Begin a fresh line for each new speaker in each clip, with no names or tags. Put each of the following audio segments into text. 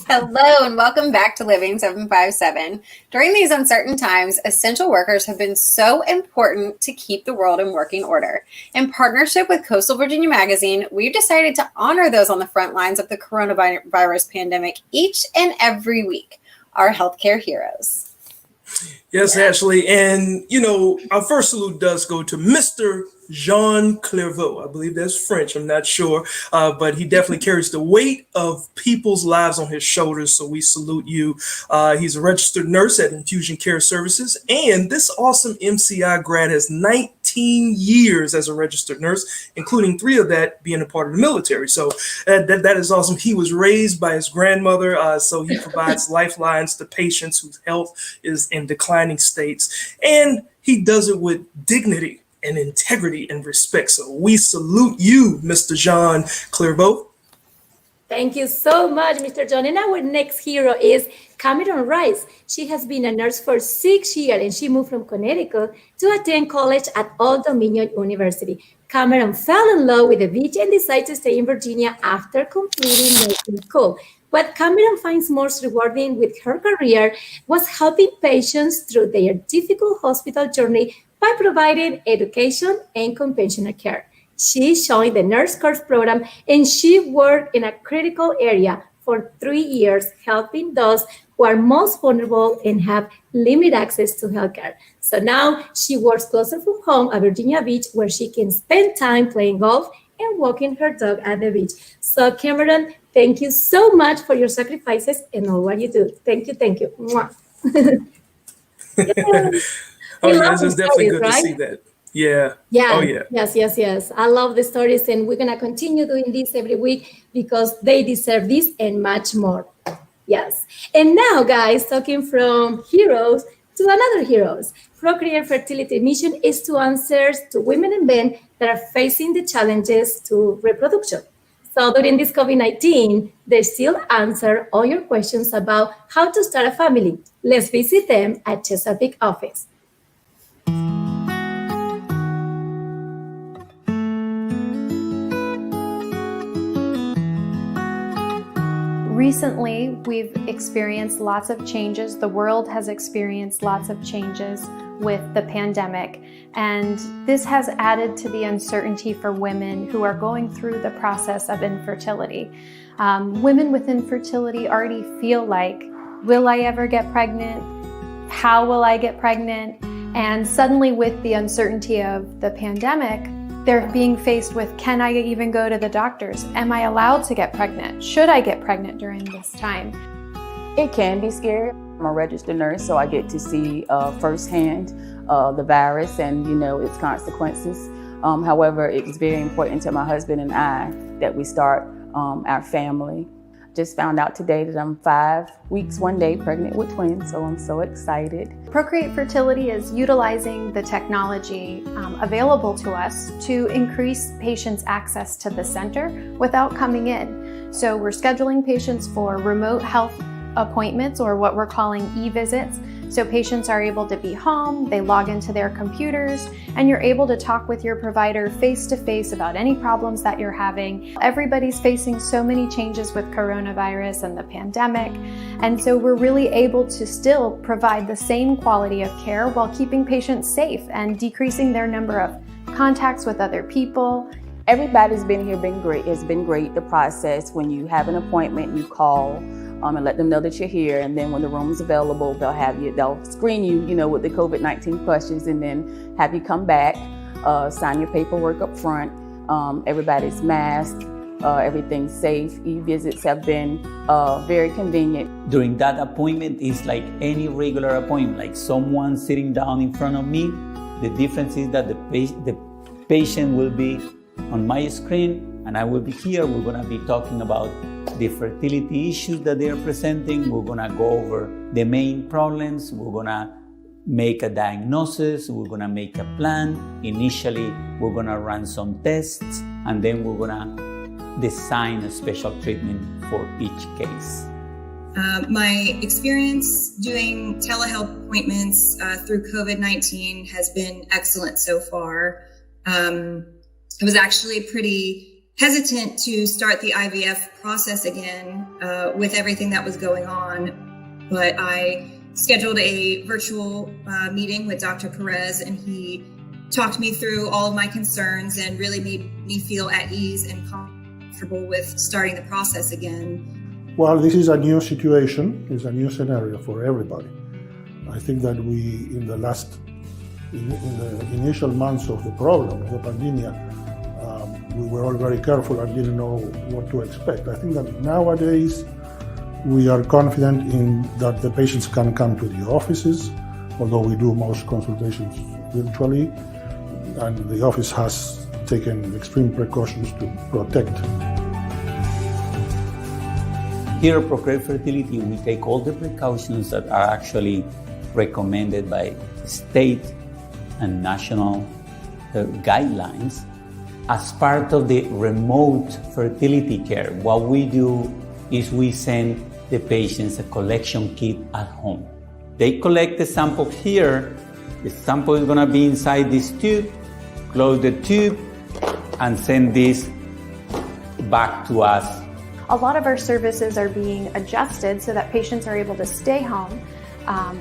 Hello and welcome back to Living 757. During these uncertain times, essential workers have been so important to keep the world in working order. In partnership with Coastal Virginia Magazine, we've decided to honor those on the front lines of the coronavirus pandemic each and every week, our healthcare heroes.
Yes, Ashley. And, our first salute does go to Mr. Jean Clairvaux. I believe that's French. I'm not sure. But he definitely carries the weight of people's lives on his shoulders. So we salute you. He's a registered nurse at Infusion Care Services. And this awesome MCI grad has 19 years as a registered nurse, including 3 of that being a part of the military. So that is awesome. He was raised by his grandmother. So he provides lifelines to patients whose health is in declining states. And he does it with dignity and integrity and respect. So we salute you, Mr. Jean Clairvaux.
Thank you so much, Mr. John. And our next hero is Cameron Rice. She has been a nurse for 6 years and she moved from Connecticut to attend college at Old Dominion University. Cameron fell in love with the beach and decided to stay in Virginia after completing nursing school. What Cameron finds most rewarding with her career was helping patients through their difficult hospital journey by providing education and compassionate care. She joined the nurse course program and she worked in a critical area for 3 years, helping those who are most vulnerable and have limited access to healthcare. So now she works closer from home at Virginia Beach, where she can spend time playing golf and walking her dog at the beach. So Cameron, thank you so much for your sacrifices and all what you do. Thank you. Mwah.
Oh, yes, it's definitely good to see that. Yeah. Oh, yeah.
Yes. I love the stories, and we're going to continue doing this every week because they deserve this and much more. Yes. And now, guys, talking from heroes to another heroes. Procreate Fertility mission is to answer to women and men that are facing the challenges to reproduction. So during this COVID-19, they still answer all your questions about how to start a family. Let's visit them at Chesapeake office.
Recently, we've experienced lots of changes. The world has experienced lots of changes with the pandemic, and this has added to the uncertainty for women who are going through the process of infertility. Women with infertility already feel like, will I ever get pregnant? How will I get pregnant? And suddenly with the uncertainty of the pandemic, they're being faced with, can I even go to the doctors? Am I allowed to get pregnant? Should I get pregnant during this time?
It can be scary. I'm a registered nurse, so I get to see firsthand the virus and, its consequences. However, it's very important to my husband and I that we start our family. Just found out today that I'm 5 weeks, 1 day pregnant with twins, so I'm so excited.
Procreate Fertility is utilizing the technology available to us to increase patients' access to the center without coming in. So we're scheduling patients for remote health appointments, or what we're calling e-visits. So patients are able to be home, they log into their computers, and you're able to talk with your provider face-to-face about any problems that you're having. Everybody's facing so many changes with coronavirus and the pandemic, and so we're really able to still provide the same quality of care while keeping patients safe and decreasing their number of contacts with other people.
Everybody's been here, been great. It's been great, the process. When you have an appointment, you call and let them know that you're here, and then when the room's available, they'll screen you, with the COVID-19 questions, and then have you come back, sign your paperwork up front. Everybody's masked, everything's safe. E-visits have been very convenient.
During that appointment, it's like any regular appointment, like someone sitting down in front of me. The difference is that the patient will be on my screen and I will be here. We're going to be talking about the fertility issues that they are presenting. We're going to go over the main problems. We're going to make a diagnosis. We're going to make a plan. Initially, we're going to run some tests, and then we're going to design a special treatment for each case.
My experience doing telehealth appointments through COVID-19 has been excellent so far. It was actually pretty hesitant to start the IVF process again with everything that was going on, but I scheduled a virtual meeting with Dr. Perez, and he talked me through all of my concerns and really made me feel at ease and comfortable with starting the process again.
Well, this is a new situation, it's a new scenario for everybody. I think that we, in the initial months of the problem, of the pandemic, we were all very careful and didn't know what to expect. I think that nowadays we are confident in that the patients can come to the offices, although we do most consultations virtually, and the office has taken extreme precautions to protect.
Here at Procreate Fertility, we take all the precautions that are actually recommended by state and national guidelines as part of the remote fertility care. What we do is we send the patients a collection kit at home. They collect the sample here. The sample is gonna be inside this tube, close the tube, and send this back to us.
A lot of our services are being adjusted so that patients are able to stay home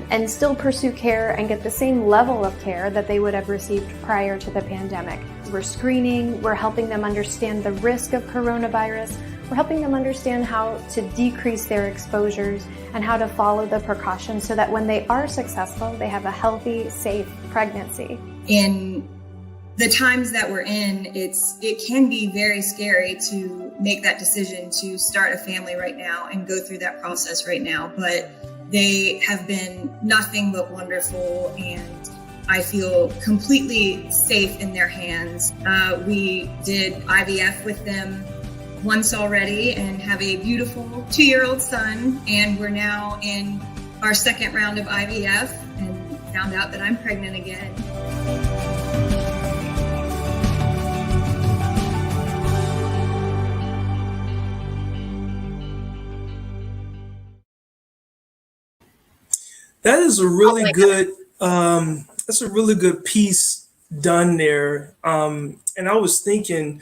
and still pursue care and get the same level of care that they would have received prior to the pandemic. We're screening, we're helping them understand the risk of coronavirus, we're helping them understand how to decrease their exposures and how to follow the precautions so that when they are successful, they have a healthy, safe pregnancy.
In the times that we're in, it can be very scary to make that decision to start a family right now and go through that process right now, but they have been nothing but wonderful, and I feel completely safe in their hands. We did IVF with them once already and have a beautiful 2-year-old son, and we're now in our second round of IVF and found out that I'm pregnant again.
That is a really good. That's a really good piece done there. And I was thinking,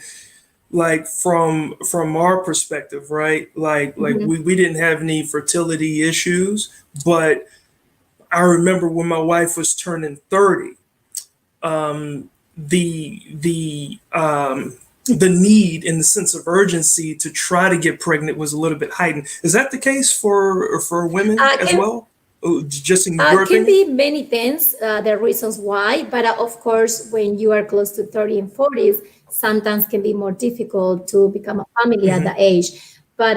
like from our perspective, right? Like we didn't have any fertility issues, but I remember when my wife was turning 30, the need and the sense of urgency to try to get pregnant was a little bit heightened. Is that the case for women as well? Just in your
can
opinion?
be many things, there are reasons why, but of course, when you are close to 30 and 40s, sometimes can be more difficult to become a family at that age. But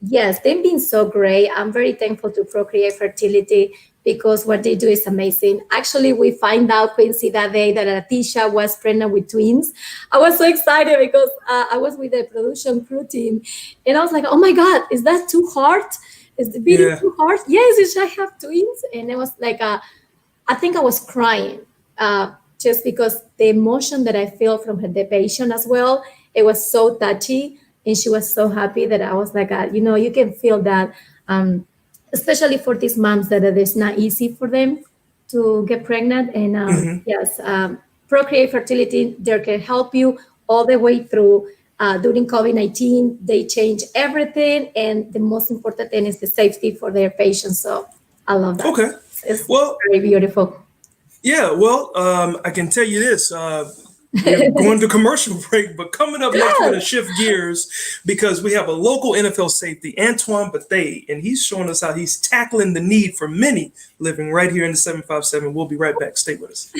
yes, they've been so great. I'm very thankful to Procreate Fertility because what they do is amazing. Actually, we find out, Quincy, that day that Leticia was pregnant with twins. I was so excited because I was with the production crew team, and I was like, oh my God, is that too hard? Is the video too hard? Yes, I have twins. And it was like, I think I was crying just because the emotion that I feel from the patient as well, it was so touchy. And she was so happy that I was like, you can feel that, especially for these moms that it is not easy for them to get pregnant. And yes, Procreate Fertility, they can help you all the way through. During COVID-19, they change everything, and the most important thing is the safety for their patients. So I love that.
Okay.
It's
well,
very beautiful.
Yeah, well, I can tell you this. We're going to commercial break, but coming up next, we're going to shift gears because we have a local NFL safety, Antoine Bethea, and he's showing us how he's tackling the need for many living right here in the 757. We'll be right back. Stay with us.